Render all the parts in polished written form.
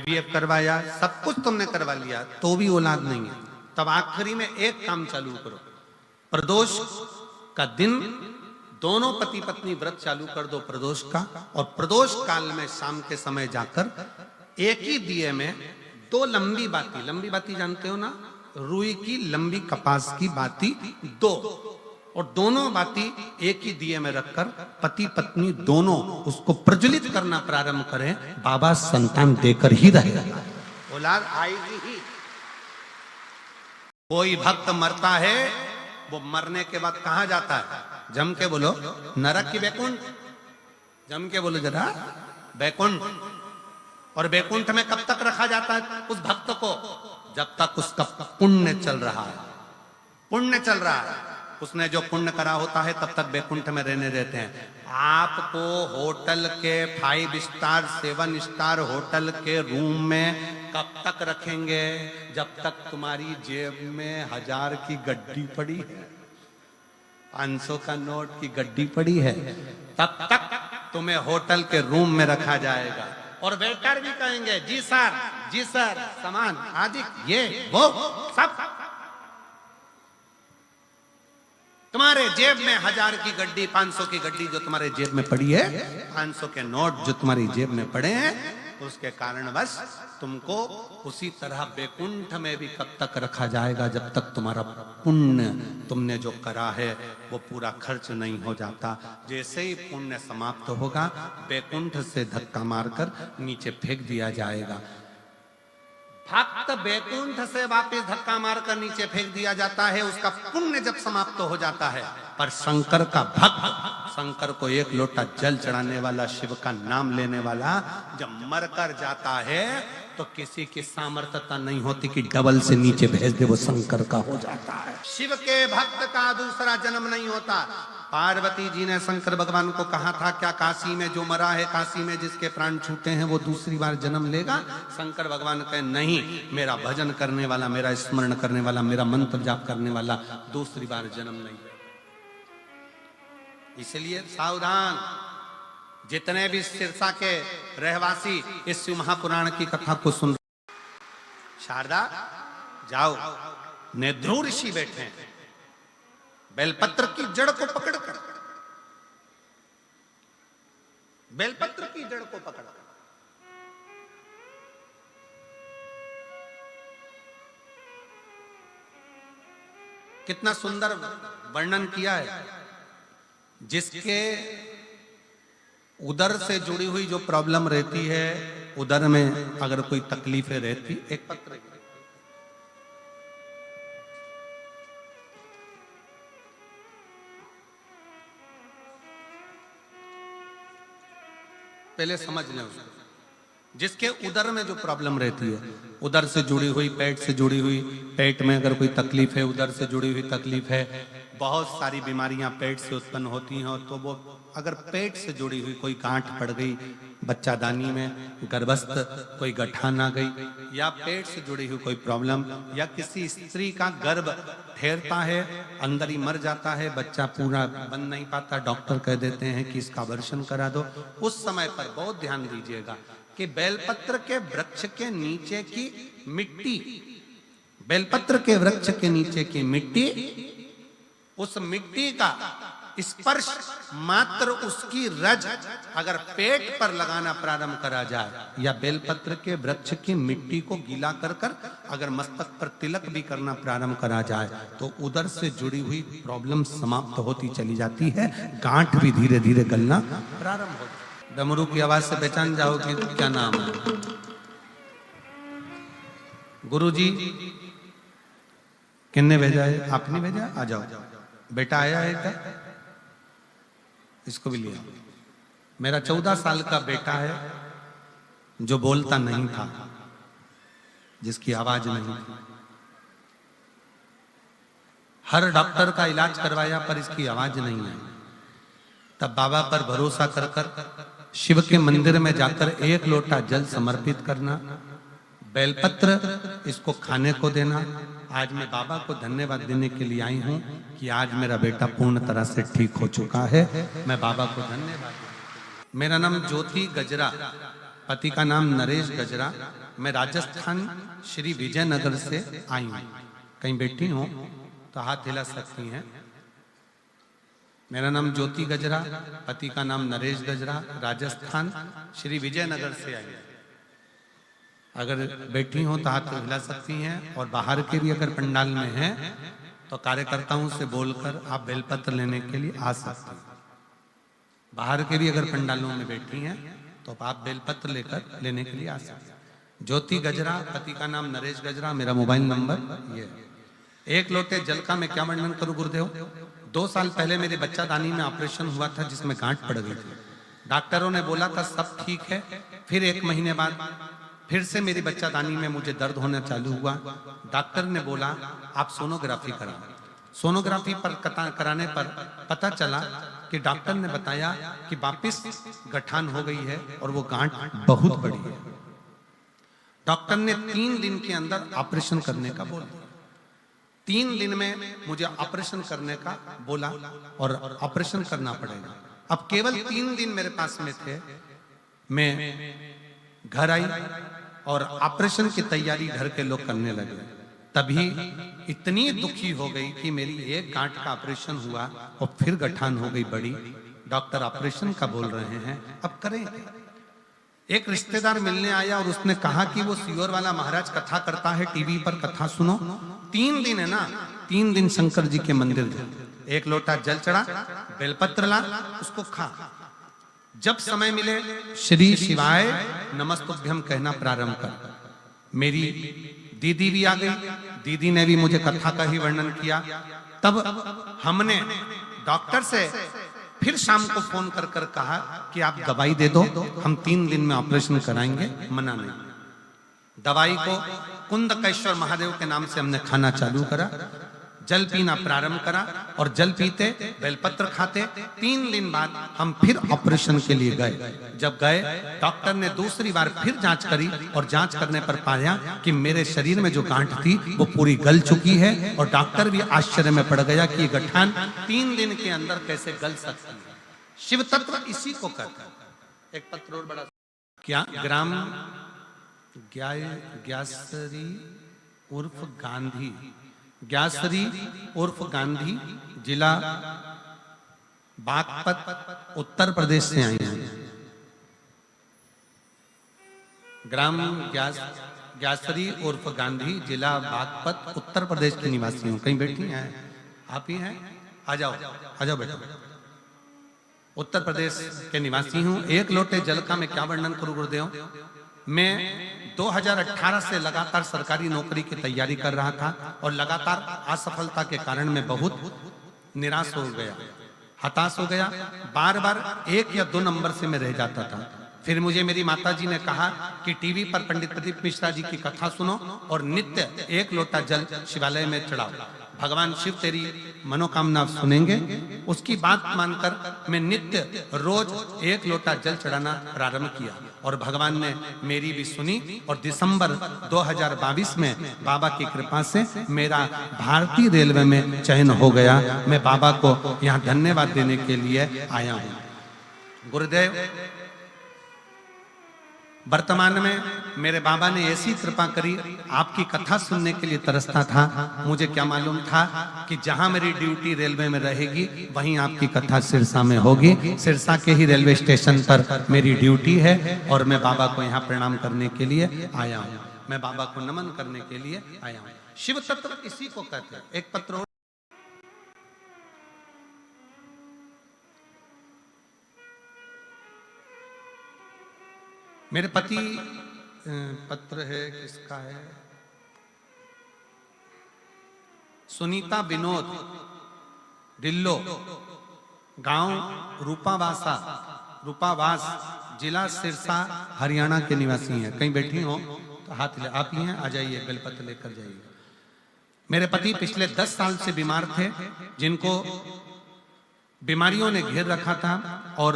IVF करवाया, सब कुछ तुमने करवा लिया, तो भी औलाद नहीं है। तब आखिरी में एक काम चालू करो, प्रदोष का दिन दोनों पति पत्नी व्रत चालू कर दो प्रदोष का, और प्रदोष काल में शाम के समय जाकर एक ही दिए में दो लंबी बाती जानते हो ना, रुई की लंबी कपास की बाती दो, और दोनों बाती एक ही दिए में रखकर पति पत्नी दोनों उसको प्रज्वलित करना प्रारंभ करें, बाबा संतान देकर ही रहेगा, औलाद आएगी ही। कोई भक्त मरता है, वो मरने के बाद कहां जाता है? जम के बोलो, नरक की बैकुंठ? जम के बोलो जरा, बैकुंठ। और बैकुंठ में कब तक रखा जाता है उस भक्त को? जब तक उसका पुण्य चल रहा है, पुण्य चल रहा है, उसने जो पुण्य करा होता है तब तक बैकुंठ में रहने देते हैं। आपको होटल के 5 स्टार 7 स्टार होटल के रूम में कब तक रखेंगे? जब तक तुम्हारी जेब में 1000 की गड्डी पड़ी है, 500 का नोट की गड्डी पड़ी है, तब तक तुम्हें होटल के रूम में रखा जाएगा। और वेटर भी कहेंगे जी सर, सामान आदि ये वो सब। तुम्हारे जेब में 1000 की गड्डी, 500 की गड्डी जो तुम्हारे जेब में पड़ी है, 500 के नोट जो तुम्हारी जेब में पड़े हैं, उसके कारण बस तुमको उसी तरह बैकुंठ में भी कब तक रखा जाएगा? जब तक तुम्हारा पुण्य तुमने जो करा है वो पूरा खर्च नहीं हो जाता। जैसे ही पुण्य समाप्त होगा, बैकुंठ से धक्का मारकर नीचे फेंक दिया जाएगा। भक्त बैकुंठ से वापस धक्का मारकर नीचे फेंक दिया जाता है, उसका पुण्य जब समाप्त हो जाता है। पर शंकर का भक्त, शंकर को 1 लोटा जल चढ़ाने वाला, शिव का नाम लेने वाला जब मरकर जाता है तो किसी की सामर्थ्यता नहीं होती कि डबल से नीचे भेज दे, वो शंकर का हो जाता है। शिव के भक्त का दूसरा जन्म नहीं होता। पार्वती जी ने शंकर भगवान को कहा था, क्या काशी में जो मरा है, काशी में जिसके प्राण छूटे हैं, वो दूसरी बार जन्म लेगा? शंकर भगवान कहे नहीं, मेरा भजन करने वाला, मेरा स्मरण करने वाला, मेरा मंत्र जाप करने वाला दूसरी बार जन्म नहीं। इसलिए सावधान, जितने भी सिरसा के रहवासी इस शिव महापुराण की कथा को सुन, शारदा जाओ, नेद्रू ऋषि बैठे हैं, बेलपत्र की जड़ को पकड़कर, बेलपत्र की जड़ को पकड़कर कितना सुंदर वर्णन किया है। जिसके उदर से जुड़ी हुई जो प्रॉब्लम रहती है, उदर में अगर कोई तकलीफें रहती, एक पत्र पहले समझ लें उसको। जिसके उदर में जो प्रॉब्लम रहती है, उदर से जुड़ी हुई, पेट से जुड़ी हुई, पेट में अगर कोई तकलीफ है, उदर से जुड़ी हुई तकलीफ है, बहुत सारी बीमारियां पेट से उत्पन्न होती हैं। तो वो अगर पेट से जुड़ी हुई कोई गांठ पड़ गई, बच्चादानी में गर्भस्थ कोई गठान आ गई, या पेट से जुड़ी हुई कोई प्रॉब्लम, या किसी स्त्री का गर्भ ठहरता है, अंदर ही मर जाता है, बच्चा पूरा बन नहीं पाता, डॉक्टर कह देते हैं कि इसका अबॉर्शन करा दो, उस समय पर बहुत ध्यान दीजिएगा कि बेलपत्र के वृक्ष के नीचे की मिट्टी, बेलपत्र के वृक्ष के नीचे की मिट्टी, उस मिट्टी का स्पर्श मात्र, उसकी रज अगर पेट पर लगाना प्रारंभ करा जाए, या बेलपत्र के वृक्ष की मिट्टी को गीला कर कर अगर मस्तक पर तिलक भी करना प्रारंभ करा जाए, तो उधर से जुड़ी हुई प्रॉब्लम समाप्त होती चली जाती है, गांठ भी धीरे धीरे गलना प्रारंभ होती है। डमरू की आवाज से पहचान जाओ कि क्या नाम है। गुरुजी किन्ने भेजा है? आपने भेजा? आ जाओ, बेटा आया है क्या? इसको भी लिया। मेरा 14 साल का बेटा है जो बोलता नहीं था, जिसकी आवाज नहीं थी। हर डॉक्टर का इलाज करवाया पर इसकी आवाज नहीं आई। तब बाबा पर भरोसा कर कर शिव के मंदिर में जाकर 1 लोटा जल समर्पित करना, बेलपत्र इसको खाने को देना। आज मैं बाबा को धन्यवाद देने के लिए आई हूं कि आज मेरा बेटा पूर्ण तरह से ठीक हो चुका है। मैं बाबा को धन्यवाद। मेरा नाम ज्योति गजरा, पति का नाम नरेश गजरा, मैं राजस्थान श्री विजयनगर से आई हूँ। कहीं बैठी हो तो हाथ हिला सकती हैं। मेरा नाम ज्योति गजरा, पति का नाम नरेश गजरा, राजस्थान श्री विजयनगर से आई हूँ। अगर बैठी हो तो हाथ हिला सकती हैं। और बाहर के भी अगर पंडाल में हैं तो कार्यकर्ताओं से बोलकर आप बेलपत्र लेने के लिए आ सकते हैं। बाहर के भी अगर पंडालों में बैठी हैं तो आप बेलपत्र लेकर लेने के लिए आ सकते हैं। ज्योति गजरा, पति का नाम नरेश गजरा, मेरा मोबाइल नंबर ये है। एक लोटे जल का मैं क्या वर्णन करूं गुरुदेव। 2 साल पहले मेरे बच्चादानी में ऑपरेशन हुआ था जिसमें गांठ पड़ गई थी। डॉक्टरों ने बोला था सब ठीक है। फिर 1 महीने बाद फिर से मेरी बच्चादानी में मुझे दर्द होना चालू हुआ। डॉक्टर ने बोला आप सोनोग्राफी कराओ। सोनोग्राफी पर कराने पर पता चला कि डॉक्टर ने बताया कि वापिस गठान हो गई है और वो गांठ बहुत बड़ी है। डॉक्टर ने 3 दिन के अंदर ऑपरेशन करने का बोला। 3 दिन में मुझे ऑपरेशन करने का बोला और ऑपरेशन करना पड़ेगा। अब केवल 3 दिन मेरे पास में थे। मैं घर आई और ऑपरेशन की तैयारी घर के लोग करने लगे। तभी इतनी दुखी हो गई कि मेरी एक गांठ का ऑपरेशन हुआ और फिर गठान हो गई बड़ी। डॉक्टर ऑपरेशन का बोल रहे हैं, अब करें। एक रिश्तेदार मिलने आया और उसने कहा कि वो सियोर वाला महाराज कथा करता है, टीवी पर कथा सुनो। 3 दिन है ना, 3 दिन शंकर जी के मंदिर जा, 1 लोटा जल चढ़ा, बेलपत्र ला, उसको खा। जब समय मिले श्री शिवाय नमस्तुभ्यम कहना प्रारंभ कर। मेरी दीदी भी आ गई। दीदी ने भी मुझे कथा का ही वर्णन किया। तब हमने डॉक्टर से फिर शाम को फोन कर कर कहा कि आप दवाई दे दो, हम 3 दिन में ऑपरेशन कराएंगे। मना नहीं। दवाई को कुंदकेश्वर महादेव के नाम से हमने खाना चालू करा, जल पीना प्रारंभ करा और जल पीते, बेलपत्र खाते। 3 दिन बाद हम फिर ऑपरेशन के लिए गए। जब गए डॉक्टर ने दूसरी बार फिर जांच करी और जांच करने पर पाया कि मेरे शरीर में जो गांठ थी वो पूरी गल चुकी है। और डॉक्टर भी आश्चर्य में पड़ गया कि ये गठान 3 दिन के अंदर कैसे गल सकती है। शिव तत्व इसी को कहता है। एक पत्र और बड़ा क्या ग्राम ग्यासरी उर्फ गांधी, ग्यासरी उर्फ गांधी, जिला बागपत, उत्तर प्रदेश से आई हैं। ग्राम ग्यासरी उर्फ गांधी, जिला बागपत, उत्तर प्रदेश की निवासी हूँ। कहीं बैठी हैं आप ही हैं? आ जाओ बेटा। उत्तर प्रदेश के निवासी हूँ। 1 लोटे जल का मैं क्या वर्णन करूँ गुरुदेव। मैं 2018 से लगातार सरकारी नौकरी की तैयारी कर रहा था और लगातार असफलता के कारण मैं बहुत निराश हो गया, हताश हो गया। बार बार 1 या 2 नंबर से मैं रह जाता था। फिर मुझे मेरी माताजी ने कहा कि टीवी पर पंडित प्रदीप मिश्रा जी की कथा सुनो और नित्य 1 लोटा जल शिवालय में चढ़ाओ, भगवान शिव तेरी मनोकामना सुनेंगे। उसकी बात मानकर मैं नित्य रोज 1 लोटा जल चढ़ाना प्रारंभ किया और भगवान ने मेरी भी सुनी। और दिसंबर 2022 में बाबा की कृपा से मेरा भारतीय रेलवे में चयन हो गया। मैं बाबा को यहाँ धन्यवाद देने के लिए आया हूँ। गुरुदेव, वर्तमान में मेरे बाबा ने ऐसी कृपा करी, आपकी कथा सुनने के लिए तरसता था। मुझे क्या मालूम था कि जहां मेरी ड्यूटी रेलवे में रहेगी वहीं आपकी कथा सिरसा में होगी। सिरसा के ही रेलवे स्टेशन पर मेरी ड्यूटी है और मैं बाबा को यहाँ प्रणाम करने के लिए आया हूँ। मैं बाबा को नमन करने के लिए आया हूँ। शिव तत्व इसी को कहते हैं। एक पत्र मेरे पति, पत्र है, किसका है, सुनीता विनोद, डिल्लो, गांव रूपावास, जिला सिरसा, हरियाणा के निवासी हैं। कहीं बैठी हो तो हाथ ले, आप ही हैं, आ जाइए, बेलपत्र लेकर जाइए। मेरे पति पिछले 10 साल से बीमार थे, जिनको बीमारियों ने घेर रखा था और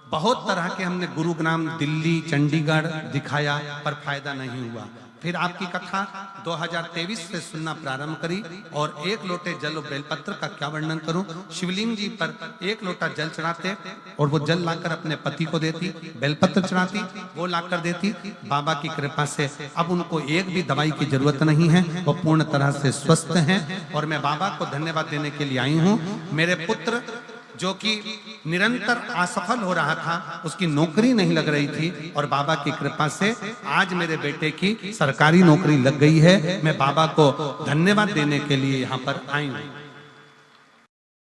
बहुत तरह के हमने गुरुग्राम, दिल्ली, चंडीगढ़ दिखाया पर फायदा नहीं हुआ। फिर आपकी कथा 2023 से सुनना प्रारंभ करी और 1 लोटे जल और बेलपत्र का क्या वर्णन करूं। शिवलिंग जी पर 1 लोटा जल चढ़ाते और वो जल लाकर अपने पति को देती, बेलपत्र चढ़ाती, वो लाकर देती। बाबा की कृपा से अब उनको एक भी दवाई की जरूरत नहीं है, वो पूर्ण तरह से स्वस्थ हैं। और मैं बाबा को धन्यवाद देने के लिए आई हूँ। मेरे पुत्र जो कि निरंतर असफल हो रहा था, उसकी नौकरी नहीं लग रही थी, और बाबा की कृपा से आज मेरे बेटे की सरकारी नौकरी लग गई है। मैं बाबा को धन्यवाद देने के लिए यहाँ पर आई हूँ।